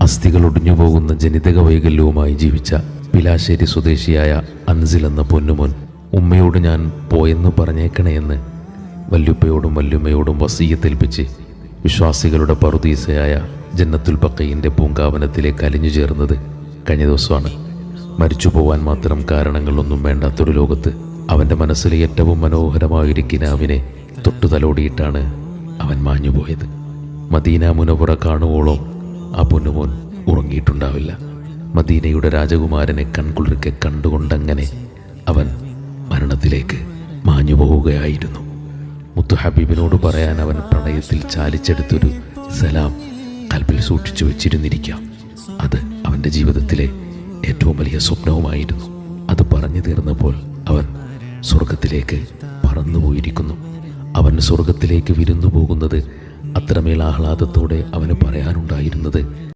അസ്ഥികൾ ഒടിഞ്ഞുപോകുന്ന ജനിതക വൈകല്യവുമായി ജീവിച്ച പിലാശ്ശേരി സ്വദേശിയായ അൻസിൽ എന്ന പൊന്നുമോൻ ഉമ്മയോട് ഞാൻ പോയെന്ന് പറഞ്ഞേക്കണേ എന്ന് വല്യുപ്പയോടും വല്യുമ്മയോടും വസീയത്തേൽപ്പിച്ച് വിശ്വാസികളുടെ പറുദീസയായ ജന്നത്തുൽ ബഖീന്റെ പൂങ്കാവനത്തിലേക്ക് അലിഞ്ഞു ചേർന്നത് കഴിഞ്ഞ ദിവസമാണ്. മരിച്ചു പോവാൻ മാത്രം കാരണങ്ങളൊന്നും വേണ്ടാത്തൊരു ലോകത്ത് അവൻ്റെ മനസ്സിലെ ഏറ്റവും മനോഹരമായൊരു കിനാവിനെ തൊട്ടു തലോടിയിട്ടാണ് അവൻ മാഞ്ഞുപോയത്. മദീന മുനവറ കാണുവോളം ആ പൊന്നുമോൻ ഉറങ്ങിയിട്ടുണ്ടാവില്ല. മദീനയുടെ രാജകുമാരനെ കൺകുളിർക്കെ കണ്ടുകൊണ്ടങ്ങനെ അവൻ മരണത്തിലേക്ക് മാഞ്ഞു പോവുകയായിരുന്നു. മുത്തു ഹബീബിനോട് പറയാൻ അവൻ പ്രണയത്തിൽ ചാലിച്ചെടുത്തൊരു സലാം കൽബിൽ സൂക്ഷിച്ചു വെച്ചിരുന്നിരിക്കാം. അത് അവൻ്റെ ജീവിതത്തിലെ ഏറ്റവും വലിയ സ്വപ്നവുമായിരുന്നു. അത് പറഞ്ഞു തീർന്നപ്പോൾ അവൻ സ്വർഗത്തിലേക്ക് പറന്നുപോയിരിക്കുന്നു. അവൻ സ്വർഗത്തിലേക്ക് വിരുന്നു പോകുന്നത് അത്രമേൽ ആഹ്ലാദത്തോടെ അവന് പറയാനുണ്ടായിരുന്നത്